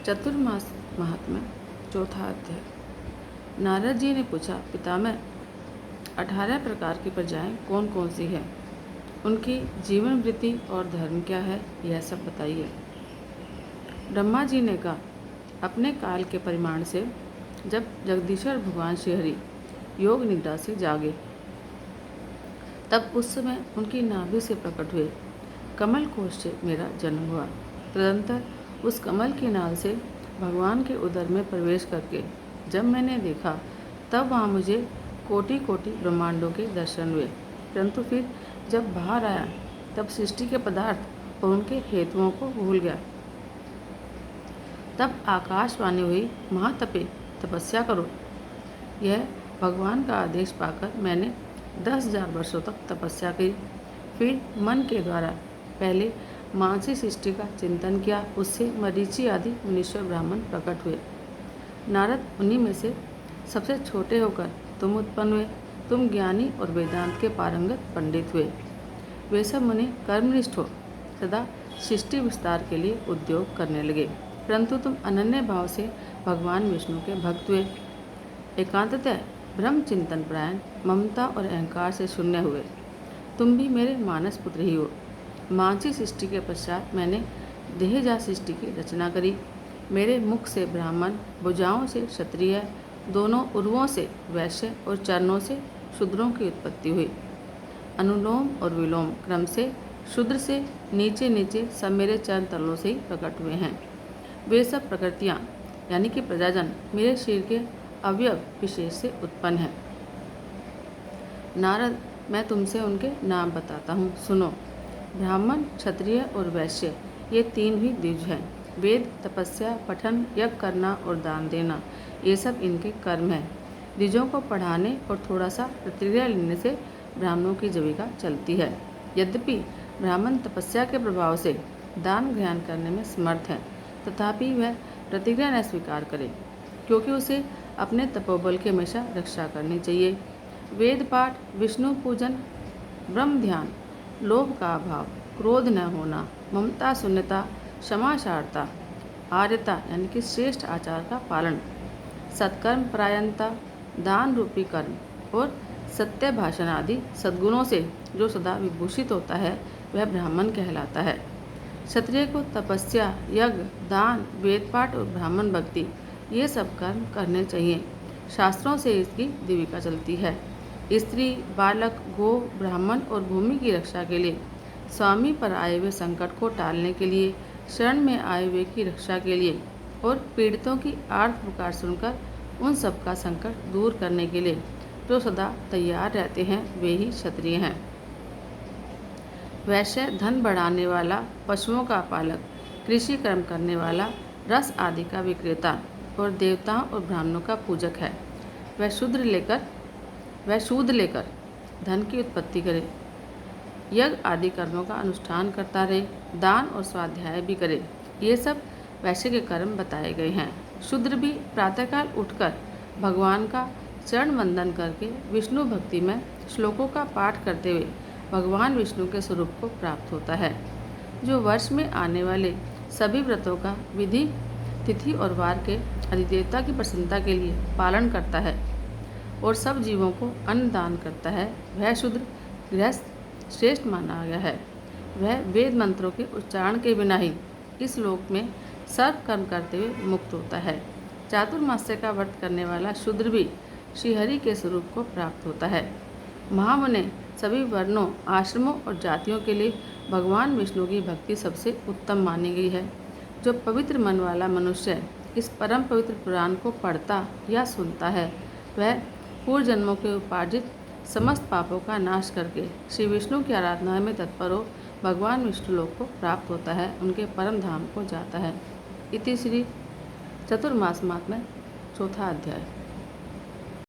चतुर्मास महात्म्य चौथा अध्याय। नारद जी ने पूछा, पितामह 18 प्रकार की प्रजाएं कौन कौन सी हैं? उनकी जीवन वृत्ति और धर्म क्या है, यह सब बताइए। ब्रह्मा जी ने कहा, अपने काल के परिमाण से जब जगदीश्वर भगवान श्रीहरि योग निद्रा से जागे, तब उस समय उनकी नाभि से प्रकट हुए कमल कोश से मेरा जन्म हुआ। तदंतर उस कमल की नाल से भगवान के उदर में प्रवेश करके जब मैंने देखा, तब वहाँ मुझे कोटि कोटि ब्रह्मांडों के दर्शन हुए। परंतु फिर जब बाहर आया, तब सृष्टि के पदार्थ और उनके हेतुओं को भूल गया। तब आकाशवाणी हुई, महातपे तपस्या करो। यह भगवान का आदेश पाकर मैंने 10,000 वर्षों तक तपस्या की। फिर मन के द्वारा पहले मानसी सृष्टि का चिंतन किया। उससे मरीचि आदि मुनीश्वर ब्राह्मण प्रकट हुए। नारद उन्हीं में से सबसे छोटे होकर तुम उत्पन्न हुए। तुम ज्ञानी और वेदांत के पारंगत पंडित हुए। वे सब मुनि कर्मनिष्ठ हो सदा सृष्टि विस्तार के लिए उद्योग करने लगे। परंतु तुम अनन्य भाव से भगवान विष्णु के भक्त हुए। एकांततः ब्रह्म चिंतन परायण, ममता और अहंकार से शून्य हुए। तुम भी मेरे मानस पुत्र ही हो। मानसी सृष्टि के पश्चात मैंने देहजा सृष्टि की रचना करी। मेरे मुख से ब्राह्मण, भुजाओं से क्षत्रिय, दोनों उर्वों से वैश्य और चरणों से शूद्रों की उत्पत्ति हुई। अनुलोम और विलोम क्रम से शूद्र से नीचे नीचे सब मेरे चरण तलों से ही प्रकट हुए हैं। वे सब प्रकृतियाँ यानी कि प्रजाजन मेरे शरीर के अवयव विशेष से उत्पन्न हैं। नारद, मैं तुमसे उनके नाम बताता हूँ, सुनो। ब्राह्मण, क्षत्रिय और वैश्य ये तीन ही द्विज हैं। वेद, तपस्या, पठन, यज्ञ करना और दान देना, ये सब इनके कर्म हैं। द्विजों को पढ़ाने और थोड़ा सा प्रतिक्रिया लेने से ब्राह्मणों की जीविका चलती है। यद्यपि ब्राह्मण तपस्या के प्रभाव से दान ग्रहण करने में समर्थ है, तथापि वह प्रतिक्रिया न स्वीकार करे, क्योंकि उसे अपने तपोबल की हमेशा रक्षा करनी चाहिए। वेद पाठ, विष्णु पूजन, ब्रह्म ध्यान, लोभ का अभाव, क्रोध न होना, ममता शून्यता, क्षमाशारता, आर्यता यानी कि श्रेष्ठ आचार का पालन, सत्कर्म परायणता, दान रूपी कर्म और सत्य भाषण आदि सद्गुणों से जो सदा विभूषित होता है, वह ब्राह्मण कहलाता है। क्षत्रिय को तपस्या, यज्ञ, दान, वेद पाठ और ब्राह्मण भक्ति ये सब कर्म करने चाहिए। शास्त्रों से इसकी जीविका चलती है। स्त्री, बालक, गो, ब्राह्मण और भूमि की रक्षा के लिए, स्वामी पर आए हुए संकट को टालने के लिए, शरण में आए हुए की रक्षा के लिए और पीड़ितों की आर्त पुकार सुनकर उन सब का संकट दूर करने के लिए जो सदा तैयार रहते हैं, वे ही क्षत्रिय हैं। वैश्य धन बढ़ाने वाला, पशुओं का पालक, कृषि कर्म करने वाला, रस आदि का विक्रेता और देवताओं और ब्राह्मणों का पूजक है। वह शूद लेकर धन की उत्पत्ति करे, यज्ञ आदि कर्मों का अनुष्ठान करता रहे, दान और स्वाध्याय भी करे। ये सब वैश्य के कर्म बताए गए हैं। शूद्र भी प्रातःकाल उठकर भगवान का चरण वंदन करके विष्णु भक्ति में श्लोकों का पाठ करते हुए भगवान विष्णु के स्वरूप को प्राप्त होता है। जो वर्ष में आने वाले सभी व्रतों का विधि, तिथि और वार के अधिदेवता की प्रसन्नता के लिए पालन करता है और सब जीवों को अन्न दान करता है, वह शूद्र गृहस्थ श्रेष्ठ माना गया है। वह वेद मंत्रों के उच्चारण के बिना ही इस लोक में सर्व कर्म करते हुए मुक्त होता है। चातुर्मास्य का व्रत करने वाला शूद्र भी श्रीहरि के स्वरूप को प्राप्त होता है। महामुने, सभी वर्णों, आश्रमों और जातियों के लिए भगवान विष्णु की भक्ति सबसे उत्तम मानी गई है। जो पवित्र मन वाला मनुष्य इस परम पवित्र पुराण को पढ़ता या सुनता है, वह पूर्व जन्मों के उपार्जित समस्त पापों का नाश करके श्री विष्णु की आराधना में तत्पर हो भगवान विष्णु लोक को प्राप्त होता है, उनके परम धाम को जाता है। इति श्री चतुर्मास महात्म्य चौथा अध्याय।